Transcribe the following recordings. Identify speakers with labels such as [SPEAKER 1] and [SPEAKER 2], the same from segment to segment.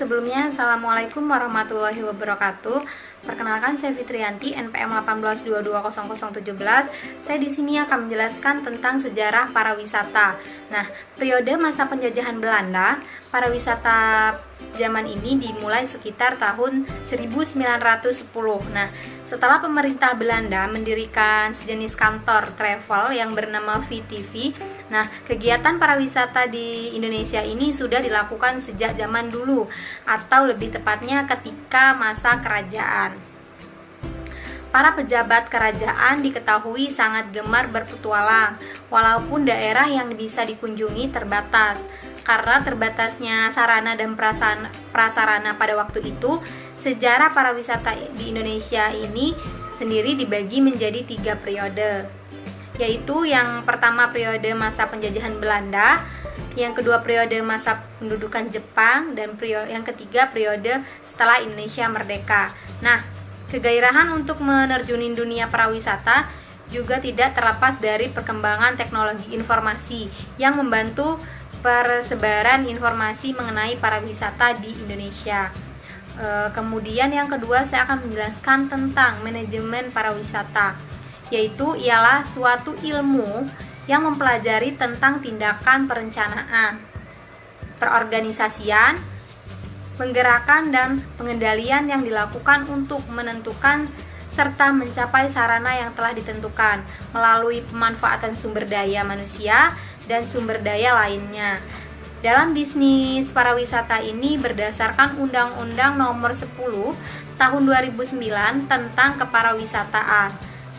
[SPEAKER 1] sebelumnya Assalamualaikum warahmatullahi wabarakatuh. Perkenalkan, saya Fitrianti, NPM 18220017. Saya di sini akan menjelaskan tentang sejarah pariwisata. Nah, periode masa penjajahan Belanda, pariwisata zaman ini dimulai sekitar tahun 1910. Nah, setelah pemerintah Belanda mendirikan sejenis kantor travel yang bernama VTV, nah, kegiatan pariwisata di Indonesia ini sudah dilakukan sejak zaman dulu, atau lebih tepatnya ketika masa kerajaan. Para pejabat kerajaan diketahui sangat gemar berpetualang, walaupun daerah yang bisa dikunjungi terbatas. Karena terbatasnya sarana dan prasarana pada waktu itu, sejarah pariwisata di Indonesia ini sendiri dibagi menjadi 3 periode, yaitu yang pertama periode masa penjajahan Belanda, yang kedua periode masa pendudukan Jepang, dan yang ketiga periode setelah Indonesia merdeka. Nah, kegairahan untuk menerjuni dunia pariwisata juga tidak terlepas dari perkembangan teknologi informasi yang membantu persebaran informasi mengenai pariwisata di Indonesia. Kemudian yang kedua saya akan menjelaskan tentang manajemen pariwisata, yaitu ialah suatu ilmu yang mempelajari tentang tindakan perencanaan, perorganisasian, menggerakkan dan pengendalian yang dilakukan untuk menentukan serta mencapai sarana yang telah ditentukan melalui pemanfaatan sumber daya manusia dan sumber daya lainnya. Dalam bisnis pariwisata ini berdasarkan Undang-Undang Nomor 10 Tahun 2009 tentang Kepariwisataan.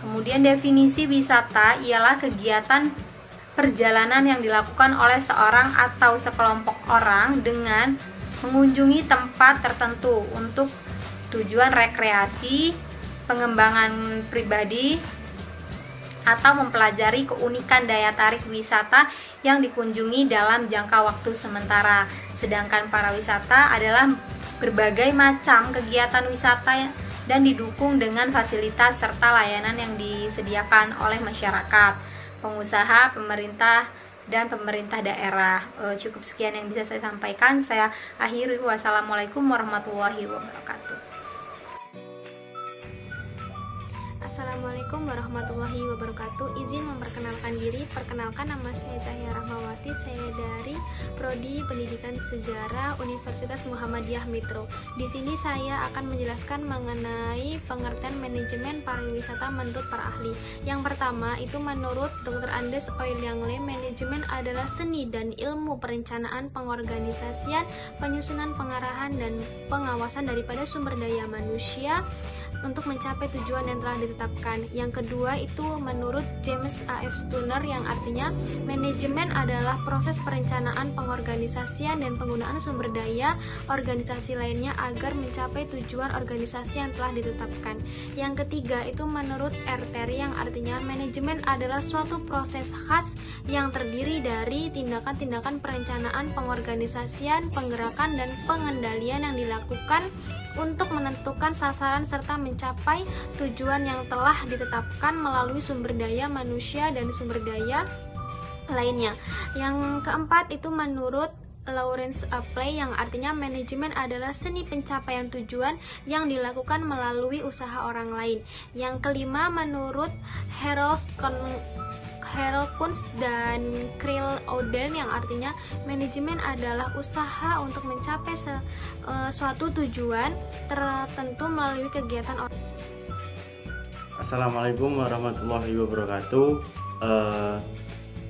[SPEAKER 1] Kemudian definisi wisata ialah kegiatan perjalanan yang dilakukan oleh seorang atau sekelompok orang dengan mengunjungi tempat tertentu untuk tujuan rekreasi, pengembangan pribadi, atau mempelajari keunikan daya tarik wisata yang dikunjungi dalam jangka waktu sementara. Sedangkan pariwisata adalah berbagai macam kegiatan wisata dan didukung dengan fasilitas serta layanan yang disediakan oleh masyarakat, pengusaha, pemerintah, dan pemerintah daerah. Cukup sekian yang bisa saya sampaikan. Saya akhiri. Wassalamualaikum warahmatullahi wabarakatuh.
[SPEAKER 2] Assalamualaikum warahmatullahi wabarakatuh. Izin memperkenalkan diri. Perkenalkan, nama saya Cahya Rahmawati. Saya dari Prodi Pendidikan Sejarah Universitas Muhammadiyah Metro. Di sini saya akan menjelaskan mengenai pengertian manajemen pariwisata menurut para ahli. Yang pertama itu menurut Dr. Andes Oilyanglee, manajemen adalah seni dan ilmu perencanaan, pengorganisasian, penyusunan, pengarahan, dan pengawasan daripada sumber daya manusia untuk mencapai tujuan yang telah ditetapkan. Yang kedua itu menurut James A.F. Stunner, yang artinya manajemen adalah proses perencanaan, pengorganisasian, dan penggunaan sumber daya organisasi lainnya agar mencapai tujuan organisasi yang telah ditetapkan. Yang ketiga itu menurut R. Terry, yang artinya manajemen adalah suatu proses khas yang terdiri dari tindakan-tindakan perencanaan, pengorganisasian, penggerakan, dan pengendalian yang dilakukan untuk menentukan sasaran serta mencapai tujuan yang telah ditetapkan melalui sumber daya manusia dan sumber daya lainnya. Yang keempat itu menurut Lawrence Appley, yang artinya manajemen adalah seni pencapaian tujuan yang dilakukan melalui usaha orang lain. Yang kelima menurut Harold Kunz dan Krill Oden, yang artinya manajemen adalah usaha untuk mencapai suatu tujuan tertentu melalui kegiatan orang.
[SPEAKER 3] Assalamualaikum warahmatullahi wabarakatuh.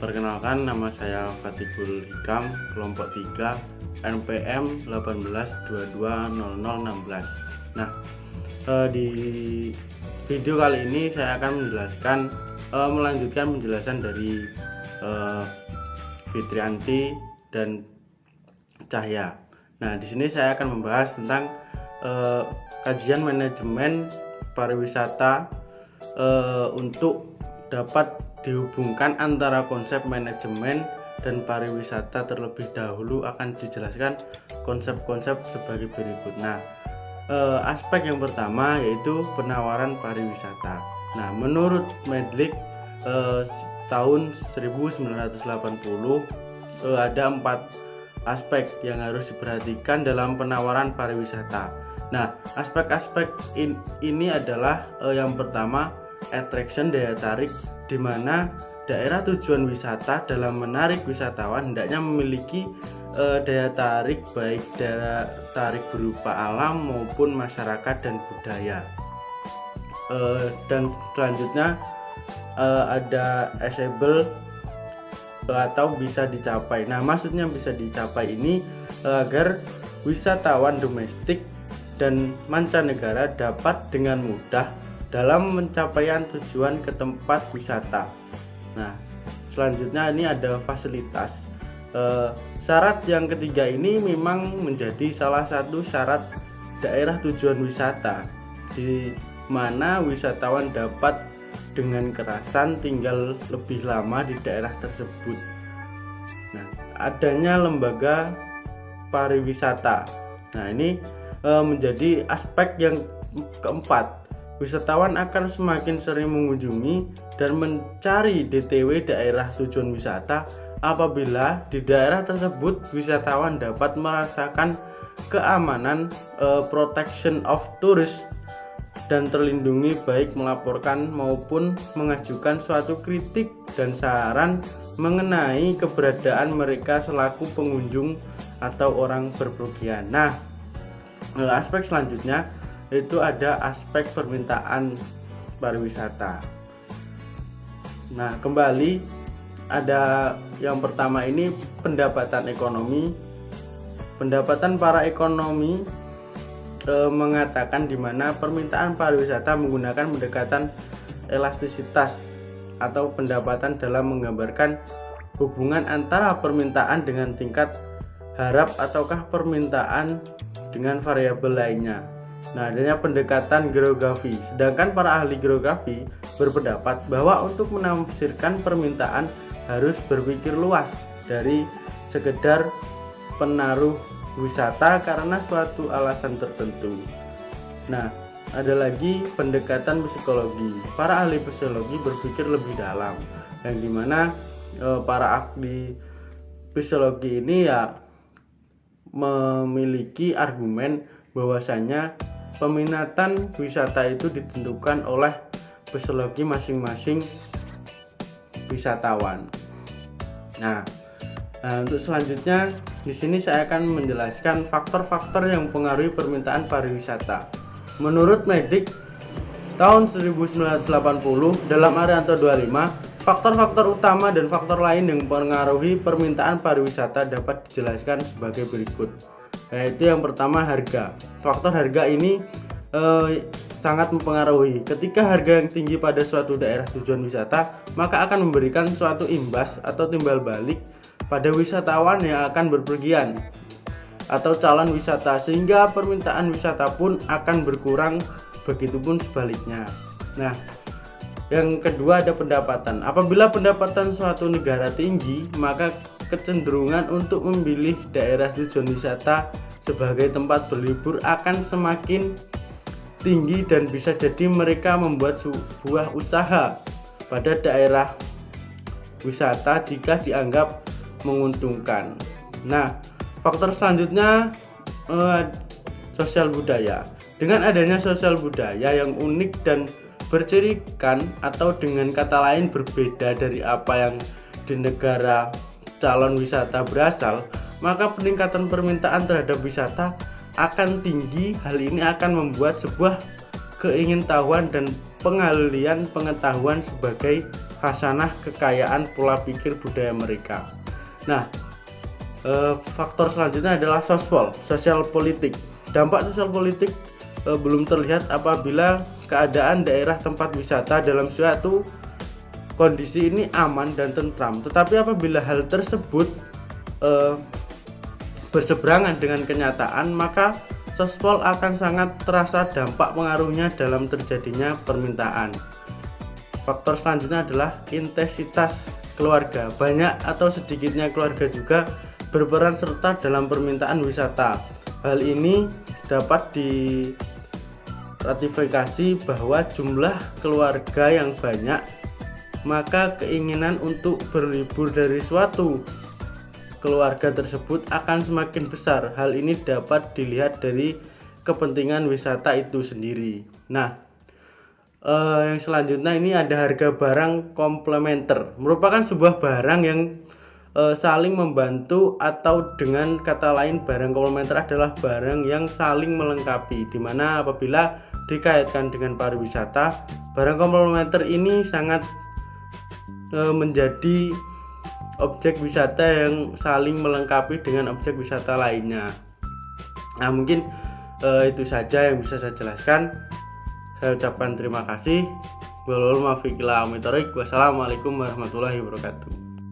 [SPEAKER 3] Perkenalkan, nama saya Fatihul Hikam, kelompok 3, NPM 18220016. Nah, di video kali ini saya akan melanjutkan penjelasan dari Fitrianti dan Cahya. Nah, di sini saya akan membahas tentang kajian manajemen pariwisata untuk dapat dihubungkan antara konsep manajemen dan pariwisata. Terlebih dahulu akan dijelaskan konsep-konsep sebagai berikut. Nah, aspek yang pertama yaitu penawaran pariwisata. Nah, menurut Medlik tahun 1980 ada 4 aspek yang harus diperhatikan dalam penawaran pariwisata. Nah, aspek-aspek ini adalah yang pertama, attraction, daya tarik, di mana daerah tujuan wisata dalam menarik wisatawan hendaknya memiliki daya tarik, baik daya tarik berupa alam maupun masyarakat dan budaya. Dan selanjutnya ada achievable atau bisa dicapai. Nah, maksudnya bisa dicapai ini agar wisatawan domestik dan mancanegara dapat dengan mudah dalam pencapaian tujuan ke tempat wisata. Nah, selanjutnya ini ada fasilitas. Syarat yang ketiga ini memang menjadi salah satu syarat daerah tujuan wisata, di mana wisatawan dapat dengan kerasan tinggal lebih lama di daerah tersebut. Nah, adanya lembaga pariwisata. Nah, ini menjadi aspek yang keempat. Wisatawan akan semakin sering mengunjungi dan mencari DTW daerah tujuan wisata apabila di daerah tersebut wisatawan dapat merasakan keamanan, protection of tourist, dan terlindungi baik melaporkan maupun mengajukan suatu kritik dan saran mengenai keberadaan mereka selaku pengunjung atau orang berpergian. Nah, aspek selanjutnya itu ada aspek permintaan pariwisata. Nah, kembali ada yang pertama ini pendapatan ekonomi. Pendapatan para ekonomi mengatakan di mana permintaan pariwisata menggunakan pendekatan elastisitas atau pendapatan dalam menggambarkan hubungan antara permintaan dengan tingkat harap ataukah permintaan dengan variabel lainnya. Nah, adanya pendekatan geografi. Sedangkan para ahli geografi berpendapat bahwa untuk menafsirkan permintaan harus berpikir luas dari sekedar penaruh wisata karena suatu alasan tertentu. Nah, ada lagi pendekatan psikologi. Para ahli psikologi berpikir lebih dalam, yang dimana para ahli psikologi ini ya memiliki argumen bahwasanya peminatan wisata itu ditentukan oleh psikologi masing-masing wisatawan. Nah, untuk selanjutnya di sini saya akan menjelaskan faktor-faktor yang mempengaruhi permintaan pariwisata. Menurut Medik tahun 1980 dalam Arianto 25, faktor-faktor utama dan faktor lain yang mempengaruhi permintaan pariwisata dapat dijelaskan sebagai berikut. Yaitu yang pertama, harga. Faktor harga ini sangat mempengaruhi. Ketika harga yang tinggi pada suatu daerah tujuan wisata, maka akan memberikan suatu imbas atau timbal balik pada wisatawan yang akan berpergian atau calon wisata, sehingga permintaan wisata pun akan berkurang, begitupun sebaliknya. Nah, yang kedua ada pendapatan. Apabila pendapatan suatu negara tinggi, maka kecenderungan untuk memilih daerah tujuan wisata sebagai tempat berlibur akan semakin tinggi dan bisa jadi mereka membuat sebuah usaha pada daerah wisata jika dianggap menguntungkan. Nah, faktor selanjutnya sosial budaya. Dengan adanya sosial budaya yang unik dan bercirikan, atau dengan kata lain berbeda dari apa yang di negara calon wisata berasal, maka peningkatan permintaan terhadap wisata akan tinggi. Hal ini akan membuat sebuah keingintahuan dan pengalian pengetahuan sebagai khasanah kekayaan pola pikir budaya mereka. Nah, faktor selanjutnya adalah sosial politik. Dampak sosial politik belum terlihat apabila keadaan daerah tempat wisata dalam suatu kondisi ini aman dan tentram. Tetapi apabila hal tersebut berseberangan dengan kenyataan, maka sospol akan sangat terasa dampak pengaruhnya dalam terjadinya permintaan. Faktor selanjutnya adalah intensitas keluarga. Banyak atau sedikitnya keluarga juga berperan serta dalam permintaan wisata. Hal ini dapat diratifikasi bahwa jumlah keluarga yang banyak, maka keinginan untuk berlibur dari suatu keluarga tersebut akan semakin besar. Hal ini dapat dilihat dari kepentingan wisata itu sendiri. Nah, yang selanjutnya ini ada harga barang komplementer. Merupakan sebuah barang yang saling membantu, atau dengan kata lain barang komplementer adalah barang yang saling melengkapi, dimana apabila dikaitkan dengan pariwisata, barang komplementer ini sangat menjadi objek wisata yang saling melengkapi dengan objek wisata lainnya. Nah, mungkin itu saja yang bisa saya jelaskan. Saya ucapkan terima kasih. Wassalamualaikum warahmatullahi wabarakatuh.